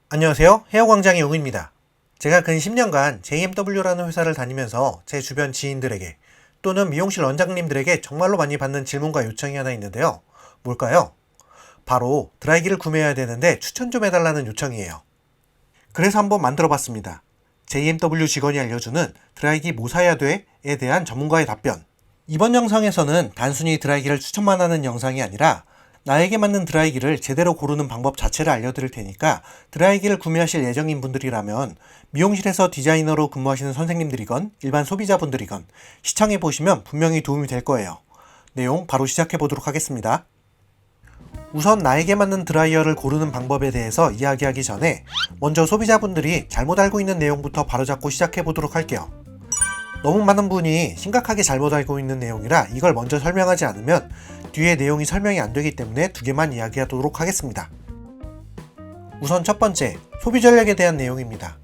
안녕하세요. 헤어광장의 용입니다. 제가 근 10년간 JMW라는 회사를 다니면서 제 주변 지인들에게 또는 미용실 원장님들에게 정말로 많이 받는 질문과 요청이 하나 있는데요. 뭘까요? 바로 드라이기를 구매해야 되는데 추천 좀 해달라는 요청이에요. 그래서 한번 만들어 봤습니다. JMW 직원이 알려주는 드라이기 뭐 사야 돼? 에 대한 전문가의 답변. 이번 영상에서는 단순히 드라이기를 추천만 하는 영상이 아니라 나에게 맞는 드라이기를 제대로 고르는 방법 자체를 알려드릴 테니까 드라이기를 구매하실 예정인 분들이라면 미용실에서 디자이너로 근무하시는 선생님들이건 일반 소비자분들이건 시청해보시면 분명히 도움이 될 거예요. 내용 바로 시작해보도록 하겠습니다. 우선 나에게 맞는 드라이어를 고르는 방법에 대해서 이야기하기 전에 먼저 소비자분들이 잘못 알고 있는 내용부터 바로잡고 시작해보도록 할게요. 너무 많은 분이 심각하게 잘못 알고 있는 내용이라 이걸 먼저 설명하지 않으면 뒤에 내용이 설명이 안 되기 때문에 두 개만 이야기하도록 하겠습니다. 우선 첫 번째, 소비 전략에 대한 내용입니다.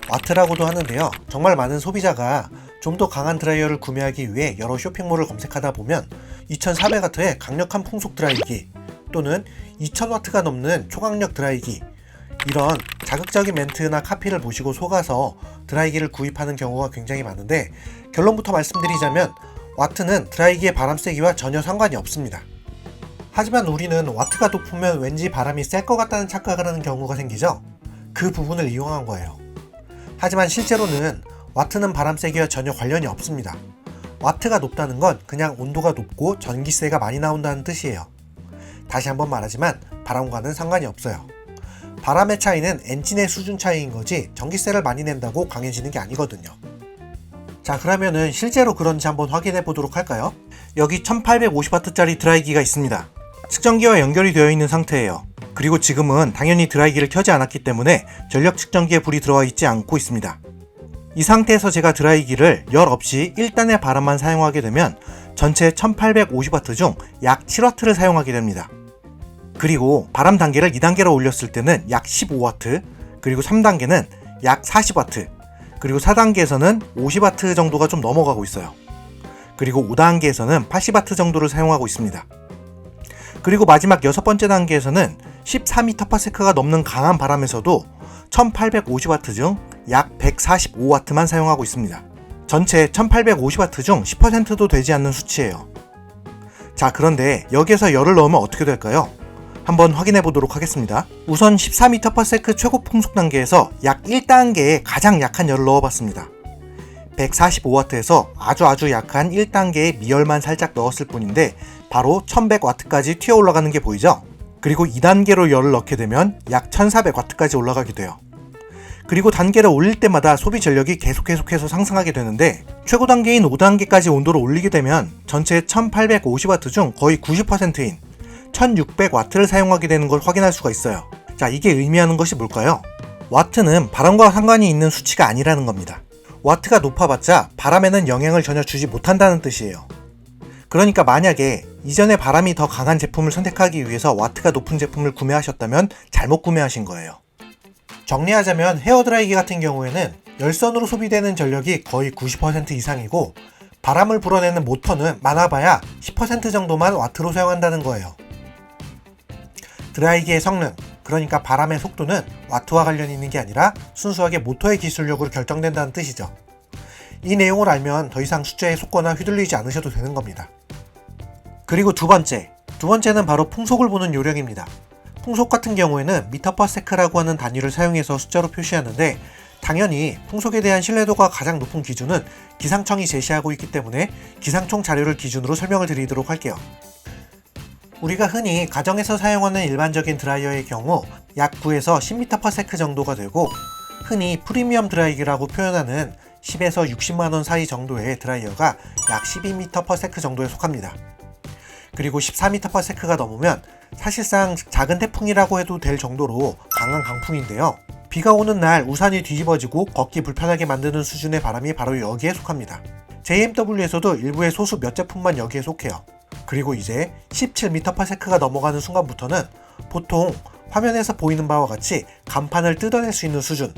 와트라고도 하는데요. 정말 많은 소비자가 좀 더 강한 드라이어를 구매하기 위해 여러 쇼핑몰을 검색하다 보면 2400W의 강력한 풍속 드라이기 또는 2000W가 넘는 초강력 드라이기, 이런 자극적인 멘트나 카피를 보시고 속아서 드라이기를 구입하는 경우가 굉장히 많은데, 결론부터 말씀드리자면 와트는 드라이기의 바람 세기와 전혀 상관이 없습니다. 하지만 우리는 와트가 높으면 왠지 바람이 셀 것 같다는 착각을 하는 경우가 생기죠. 그 부분을 이용한 거예요. 하지만 실제로는 와트는 바람 세기와 전혀 관련이 없습니다. 와트가 높다는 건 그냥 온도가 높고 전기세가 많이 나온다는 뜻이에요. 다시 한번 말하지만 바람과는 상관이 없어요. 바람의 차이는 엔진의 수준 차이인 거지 전기세를 많이 낸다고 강해지는 게 아니거든요. 자, 그러면은 실제로 그런지 한번 확인해 보도록 할까요? 여기 1850W짜리 드라이기가 있습니다. 측정기와 연결이 되어 있는 상태예요. 그리고 지금은 당연히 드라이기를 켜지 않았기 때문에 전력 측정기에 불이 들어와 있지 않고 있습니다. 이 상태에서 제가 드라이기를 열 없이 1단의 바람만 사용하게 되면 전체 1850W 중 약 7W를 사용하게 됩니다. 그리고 바람 단계를 2단계로 올렸을 때는 약 15W, 그리고 3단계는 약 40W, 그리고 4단계에서는 50W 정도가 좀 넘어가고 있어요. 그리고 5단계에서는 80W 정도를 사용하고 있습니다. 그리고 마지막 6번째 단계에서는 14m/s가 넘는 강한 바람에서도 1850W 중 약 145W만 사용하고 있습니다. 전체 1850W 중 10%도 되지 않는 수치예요. 자, 그런데 여기에서 열을 넣으면 어떻게 될까요? 한번 확인해 보도록 하겠습니다. 우선 14m/s 최고 풍속 단계에서 약 1단계에 가장 약한 열을 넣어봤습니다. 145W에서 아주 약한 1단계의 미열만 살짝 넣었을 뿐인데 바로 1100W까지 튀어 올라가는 게 보이죠? 그리고 2단계로 열을 넣게 되면 약 1400W까지 올라가게 돼요. 그리고 단계를 올릴 때마다 소비 전력이 계속해서 상승하게 되는데, 최고 단계인 5단계까지 온도를 올리게 되면 전체 1850W 중 거의 90%인 1600W를 사용하게 되는 걸 확인할 수가 있어요. 자, 이게 의미하는 것이 뭘까요? 와트는 바람과 상관이 있는 수치가 아니라는 겁니다. 와트가 높아봤자 바람에는 영향을 전혀 주지 못한다는 뜻이에요. 그러니까 만약에 이전에 바람이 더 강한 제품을 선택하기 위해서 와트가 높은 제품을 구매하셨다면 잘못 구매하신 거예요. 정리하자면 헤어드라이기 같은 경우에는 열선으로 소비되는 전력이 거의 90% 이상이고 바람을 불어내는 모터는 많아봐야 10% 정도만 와트로 사용한다는 거예요. 드라이기의 성능, 그러니까 바람의 속도는 와트와 관련이 있는 게 아니라 순수하게 모터의 기술력으로 결정된다는 뜻이죠. 이 내용을 알면 더 이상 숫자에 속거나 휘둘리지 않으셔도 되는 겁니다. 그리고 두 번째는 바로 풍속을 보는 요령입니다. 풍속 같은 경우에는 m/s라고 하는 단위를 사용해서 숫자로 표시하는데, 당연히 풍속에 대한 신뢰도가 가장 높은 기준은 기상청이 제시하고 있기 때문에 기상청 자료를 기준으로 설명을 드리도록 할게요. 우리가 흔히 가정에서 사용하는 일반적인 드라이어의 경우 약 9에서 10m/s 정도가 되고, 흔히 프리미엄 드라이기라고 표현하는 10에서 60만원 사이 정도의 드라이어가 약 12m/s 정도에 속합니다. 그리고 14m/s가 넘으면 사실상 작은 태풍이라고 해도 될 정도로 강한 강풍인데요. 비가 오는 날 우산이 뒤집어지고 걷기 불편하게 만드는 수준의 바람이 바로 여기에 속합니다. JMW에서도 일부의 소수 몇 제품만 여기에 속해요. 그리고 이제 17m/s가 넘어가는 순간부터는 보통 화면에서 보이는 바와 같이 간판을 뜯어낼 수 있는 수준,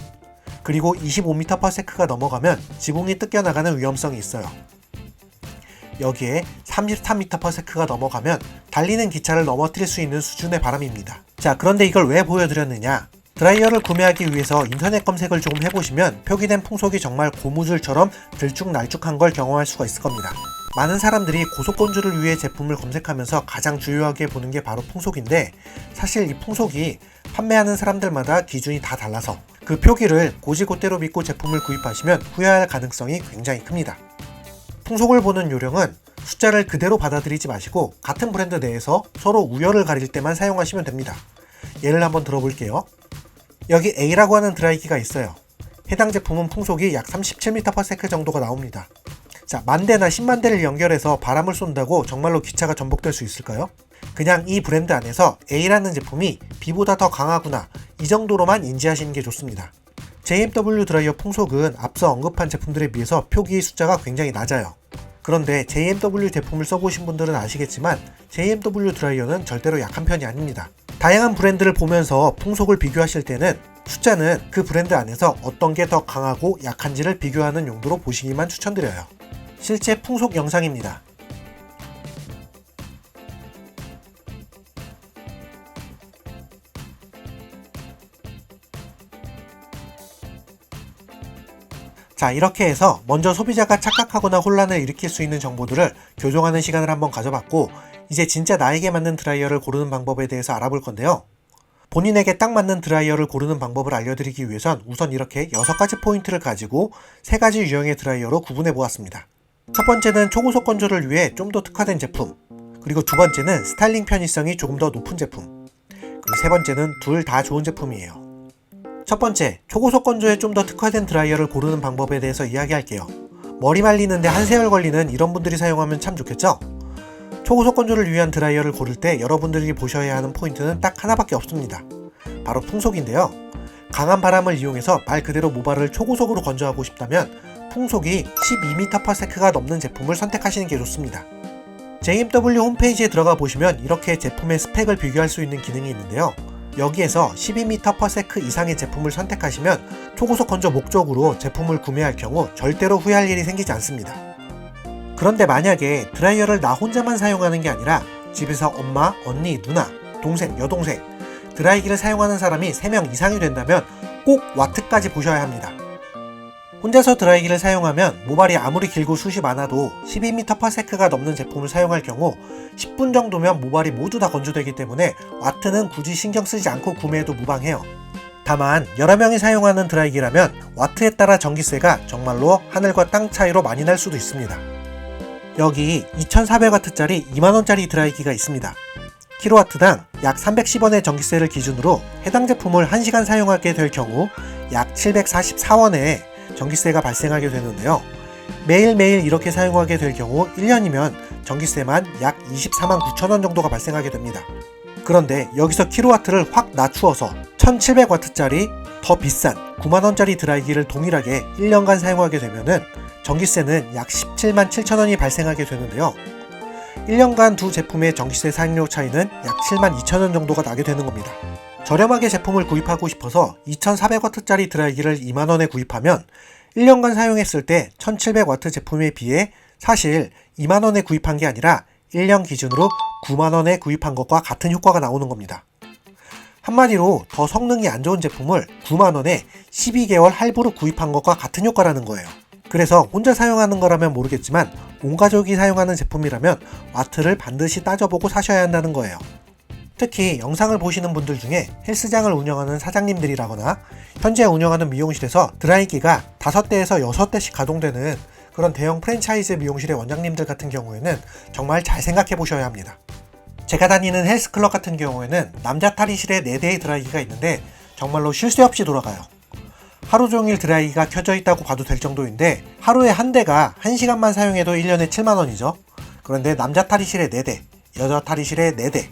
그리고 25m/s가 넘어가면 지붕이 뜯겨나가는 위험성이 있어요. 여기에 33m/s가 넘어가면 달리는 기차를 넘어뜨릴 수 있는 수준의 바람입니다. 자, 그런데 이걸 왜 보여드렸느냐? 드라이어를 구매하기 위해서 인터넷 검색을 조금 해보시면 표기된 풍속이 정말 고무줄처럼 들쭉날쭉한 걸 경험할 수가 있을 겁니다. 많은 사람들이 고속건조를 위해 제품을 검색하면서 가장 중요하게 보는 게 바로 풍속인데, 사실 이 풍속이 판매하는 사람들마다 기준이 다 달라서 그 표기를 곧이곧대로 믿고 제품을 구입하시면 후회할 가능성이 굉장히 큽니다. 풍속을 보는 요령은 숫자를 그대로 받아들이지 마시고 같은 브랜드 내에서 서로 우열을 가릴 때만 사용하시면 됩니다. 예를 한번 들어볼게요. 여기 A라고 하는 드라이기가 있어요. 해당 제품은 풍속이 약 37m/s 정도가 나옵니다. 자, 10,000대나 100,000대를 연결해서 바람을 쏜다고 정말로 기차가 전복될 수 있을까요? 그냥 이 브랜드 안에서 A라는 제품이 B보다 더 강하구나, 이 정도로만 인지하시는 게 좋습니다. JMW 드라이어 풍속은 앞서 언급한 제품들에 비해서 표기 숫자가 굉장히 낮아요. 그런데 JMW 제품을 써보신 분들은 아시겠지만 JMW 드라이어는 절대로 약한 편이 아닙니다. 다양한 브랜드를 보면서 풍속을 비교하실 때는 숫자는 그 브랜드 안에서 어떤 게 더 강하고 약한지를 비교하는 용도로 보시기만 추천드려요. 실제 풍속 영상입니다. 자, 이렇게 해서 먼저 소비자가 착각하거나 혼란을 일으킬 수 있는 정보들을 교정하는 시간을 한번 가져봤고, 이제 진짜 나에게 맞는 드라이어를 고르는 방법에 대해서 알아볼 건데요. 본인에게 딱 맞는 드라이어를 고르는 방법을 알려드리기 위해선 우선 이렇게 6가지 포인트를 가지고 3가지 유형의 드라이어로 구분해 보았습니다. 첫 번째는 초고속 건조를 위해 좀 더 특화된 제품, 그리고 두 번째는 스타일링 편의성이 조금 더 높은 제품, 그리고 세 번째는 둘 다 좋은 제품이에요. 첫 번째, 초고속 건조에 좀 더 특화된 드라이어를 고르는 방법에 대해서 이야기할게요. 머리 말리는데 한 세월 걸리는 이런 분들이 사용하면 참 좋겠죠? 초고속 건조를 위한 드라이어를 고를 때 여러분들이 보셔야 하는 포인트는 딱 하나밖에 없습니다. 바로 풍속인데요. 강한 바람을 이용해서 말 그대로 모발을 초고속으로 건조하고 싶다면 풍속이 12m/s가 넘는 제품을 선택하시는 게 좋습니다. JMW 홈페이지에 들어가 보시면 이렇게 제품의 스펙을 비교할 수 있는 기능이 있는데요. 여기에서 12m/s 이상의 제품을 선택하시면 초고속 건조 목적으로 제품을 구매할 경우 절대로 후회할 일이 생기지 않습니다. 그런데 만약에 드라이어를 나 혼자만 사용하는 게 아니라 집에서 엄마, 언니, 누나, 동생, 여동생, 드라이기를 사용하는 사람이 3명 이상이 된다면 꼭 와트까지 보셔야 합니다. 혼자서 드라이기를 사용하면 모발이 아무리 길고 숱이 많아도 12m/s가 넘는 제품을 사용할 경우 10분 정도면 모발이 모두 다 건조되기 때문에 와트는 굳이 신경 쓰지 않고 구매해도 무방해요. 다만 여러 명이 사용하는 드라이기라면 와트에 따라 전기세가 정말로 하늘과 땅 차이로 많이 날 수도 있습니다. 여기 2400W짜리 2만원짜리 드라이기가 있습니다. 킬로와트당 약 310원의 전기세를 기준으로 해당 제품을 1시간 사용하게 될 경우 약 744원의 전기세가 발생하게 되는데요. 매일매일 이렇게 사용하게 될 경우 1년이면 전기세만 약 249,000원 정도가 발생하게 됩니다. 그런데 여기서 킬로와트를 확 낮추어서 1700W짜리 더 비싼 9만원짜리 드라이기를 동일하게 1년간 사용하게 되면은 전기세는 약 177,000원이 발생하게 되는데요. 1년간 두 제품의 전기세 사용료 차이는 약 72,000원 정도가 나게 되는 겁니다. 저렴하게 제품을 구입하고 싶어서 2400W짜리 드라이기를 2만원에 구입하면 1년간 사용했을 때 1700W 제품에 비해 사실 2만원에 구입한 게 아니라 1년 기준으로 9만원에 구입한 것과 같은 효과가 나오는 겁니다. 한마디로 더 성능이 안 좋은 제품을 9만원에 12개월 할부로 구입한 것과 같은 효과라는 거예요. 그래서 혼자 사용하는 거라면 모르겠지만 온 가족이 사용하는 제품이라면 와트를 반드시 따져보고 사셔야 한다는 거예요. 특히 영상을 보시는 분들 중에 헬스장을 운영하는 사장님들이라거나 현재 운영하는 미용실에서 드라이기가 5대에서 6대씩 가동되는 그런 대형 프랜차이즈 미용실의 원장님들 같은 경우에는 정말 잘 생각해 보셔야 합니다. 제가 다니는 헬스클럽 같은 경우에는 남자 탈의실에 4대의 드라이기가 있는데 정말로 쉴 새 없이 돌아가요. 하루 종일 드라이기가 켜져 있다고 봐도 될 정도인데 하루에 한 대가 1시간만 사용해도 1년에 7만원이죠. 그런데 남자 탈의실에 4대, 여자 탈의실에 4대,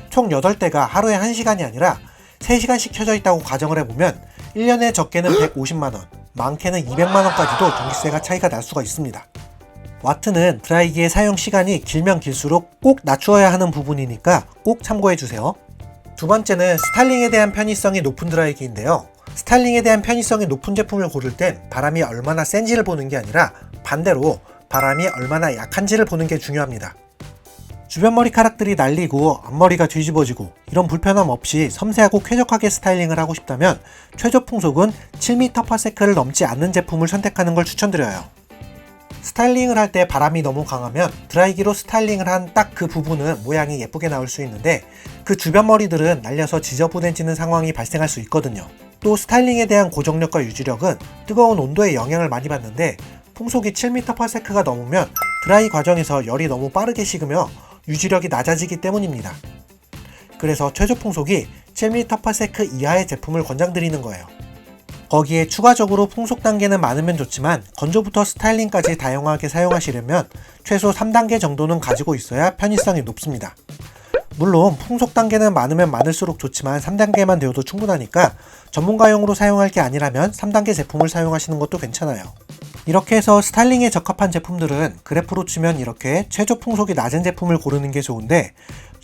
총 8대가 하루에 1시간이 아니라 3시간씩 켜져 있다고 가정을 해보면 1년에 적게는 150만원, 많게는 200만원까지도 전기세가 차이가 날 수가 있습니다. 와트는 드라이기의 사용 시간이 길면 길수록 꼭 낮추어야 하는 부분이니까 꼭 참고해주세요. 두 번째는 스타일링에 대한 편의성이 높은 드라이기인데요. 스타일링에 대한 편의성이 높은 제품을 고를 땐 바람이 얼마나 센지를 보는 게 아니라 반대로 바람이 얼마나 약한지를 보는 게 중요합니다. 주변 머리카락들이 날리고 앞머리가 뒤집어지고 이런 불편함 없이 섬세하고 쾌적하게 스타일링을 하고 싶다면 최저 풍속은 7m/s를 넘지 않는 제품을 선택하는 걸 추천드려요. 스타일링을 할 때 바람이 너무 강하면 드라이기로 스타일링을 한 딱 그 부분은 모양이 예쁘게 나올 수 있는데 그 주변 머리들은 날려서 지저분해지는 상황이 발생할 수 있거든요. 또 스타일링에 대한 고정력과 유지력은 뜨거운 온도에 영향을 많이 받는데 풍속이 7m/s가 넘으면 드라이 과정에서 열이 너무 빠르게 식으며 유지력이 낮아지기 때문입니다. 그래서 최저 풍속이 7m/s 이하의 제품을 권장드리는 거예요. 거기에 추가적으로 풍속 단계는 많으면 좋지만 건조부터 스타일링까지 다양하게 사용하시려면 최소 3단계 정도는 가지고 있어야 편의성이 높습니다. 물론 풍속 단계는 많으면 많을수록 좋지만 3단계만 되어도 충분하니까 전문가용으로 사용할 게 아니라면 3단계 제품을 사용하시는 것도 괜찮아요. 이렇게 해서 스타일링에 적합한 제품들은 그래프로 치면 이렇게 최저 풍속이 낮은 제품을 고르는 게 좋은데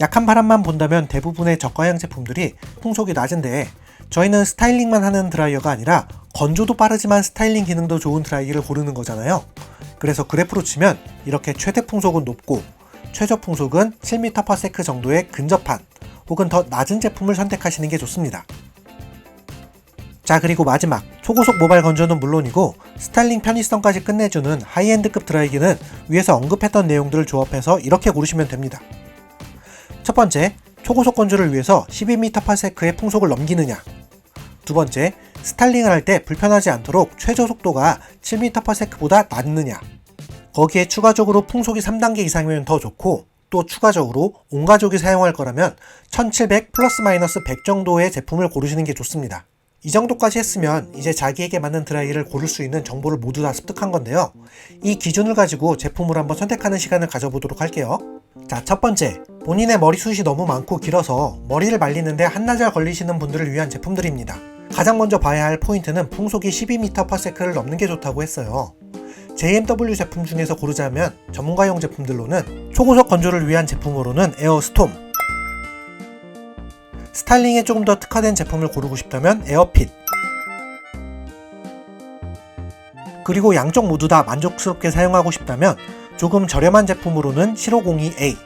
약한 바람만 본다면 대부분의 저가형 제품들이 풍속이 낮은데 저희는 스타일링만 하는 드라이어가 아니라 건조도 빠르지만 스타일링 기능도 좋은 드라이기를 고르는 거잖아요. 그래서 그래프로 치면 이렇게 최대 풍속은 높고 최저 풍속은 7m/s 정도에 근접한 혹은 더 낮은 제품을 선택하시는 게 좋습니다. 자, 그리고 마지막 초고속 모발 건조는 물론이고 스타일링 편의성까지 끝내주는 하이엔드급 드라이기는 위에서 언급했던 내용들을 조합해서 이렇게 고르시면 됩니다. 첫 번째, 초고속 건조를 위해서 12m/s의 풍속을 넘기느냐. 두 번째, 스타일링을 할 때 불편하지 않도록 최저 속도가 7m/s보다 낮느냐. 거기에 추가적으로 풍속이 3단계 이상이면 더 좋고 또 추가적으로 온 가족이 사용할 거라면 1700 ± 100 정도의 제품을 고르시는 게 좋습니다. 이 정도까지 했으면 이제 자기에게 맞는 드라이기를 고를 수 있는 정보를 모두 다 습득한 건데요. 이 기준을 가지고 제품을 한번 선택하는 시간을 가져보도록 할게요. 자, 첫 번째, 본인의 머리숱이 너무 많고 길어서 머리를 말리는데 한나절 걸리시는 분들을 위한 제품들입니다. 가장 먼저 봐야 할 포인트는 풍속이 12m/s를 넘는 게 좋다고 했어요. JMW 제품 중에서 고르자면 전문가용 제품들로는 초고속 건조를 위한 제품으로는 에어스톰, 스타일링에 조금 더 특화된 제품을 고르고 싶다면 에어핏, 그리고 양쪽 모두 다 만족스럽게 사용하고 싶다면 조금 저렴한 제품으로는 7502A,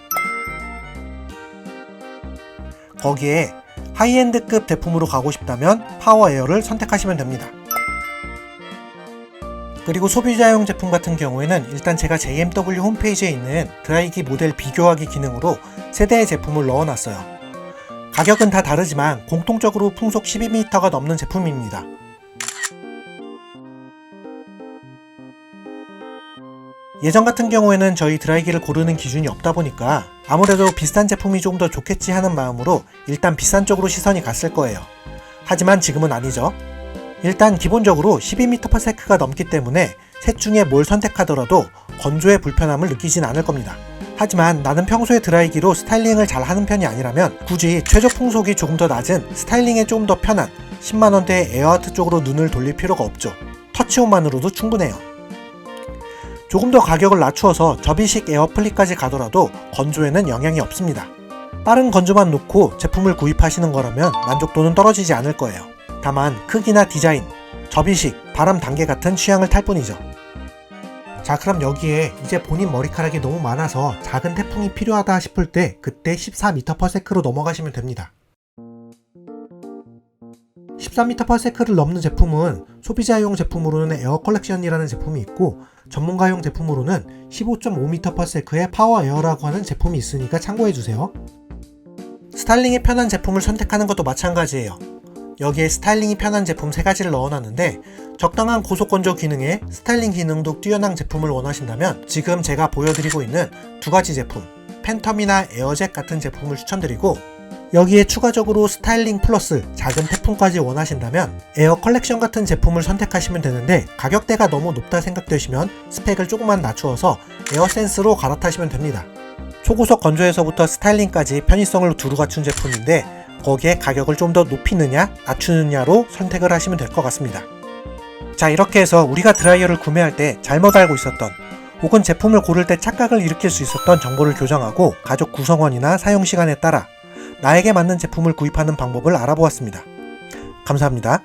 거기에 하이엔드급 제품으로 가고 싶다면 파워에어를 선택하시면 됩니다. 그리고 소비자용 제품 같은 경우에는 일단 제가 JMW 홈페이지에 있는 드라이기 모델 비교하기 기능으로 세대의 제품을 넣어놨어요. 가격은 다 다르지만 공통적으로 풍속 12m가 넘는 제품입니다. 예전 같은 경우에는 저희 드라이기를 고르는 기준이 없다 보니까 아무래도 비싼 제품이 좀 더 좋겠지 하는 마음으로 일단 비싼 쪽으로 시선이 갔을 거예요. 하지만 지금은 아니죠. 일단 기본적으로 12m/s가 넘기 때문에 셋 중에 뭘 선택하더라도 건조의 불편함을 느끼진 않을 겁니다. 하지만 나는 평소에 드라이기로 스타일링을 잘 하는 편이 아니라면 굳이 최저 풍속이 조금 더 낮은 스타일링에 조금 더 편한 10만원대의 에어아트 쪽으로 눈을 돌릴 필요가 없죠. 터치온만으로도 충분해요. 조금 더 가격을 낮추어서 접이식 에어플립까지 가더라도 건조에는 영향이 없습니다. 빠른 건조만 놓고 제품을 구입하시는 거라면 만족도는 떨어지지 않을 거예요. 다만 크기나 디자인, 접이식, 바람 단계 같은 취향을 탈 뿐이죠. 자, 그럼 여기에 이제 본인 머리카락이 너무 많아서 작은 태풍이 필요하다 싶을 때 그때 14m/s로 넘어가시면 됩니다. 14m/s를 넘는 제품은 소비자용 제품으로는 에어 컬렉션이라는 제품이 있고 전문가용 제품으로는 15.5m/s의 파워에어라고 하는 제품이 있으니까 참고해주세요. 스타일링이 편한 제품을 선택하는 것도 마찬가지예요. 여기에 스타일링이 편한 제품 3가지를 넣어놨는데 적당한 고속건조 기능에 스타일링 기능도 뛰어난 제품을 원하신다면 지금 제가 보여드리고 있는 2가지 제품 팬텀이나 에어젯 같은 제품을 추천드리고 여기에 추가적으로 스타일링 플러스 작은 태풍까지 원하신다면 에어 컬렉션 같은 제품을 선택하시면 되는데 가격대가 너무 높다 생각되시면 스펙을 조금만 낮추어서 에어센스로 갈아타시면 됩니다. 초고속 건조에서부터 스타일링까지 편의성을 두루 갖춘 제품인데 거기에 가격을 좀 더 높이느냐 낮추느냐로 선택을 하시면 될 것 같습니다. 자, 이렇게 해서 우리가 드라이어를 구매할 때 잘못 알고 있었던 혹은 제품을 고를 때 착각을 일으킬 수 있었던 정보를 교정하고 가족 구성원이나 사용시간에 따라 나에게 맞는 제품을 구입하는 방법을 알아보았습니다. 감사합니다.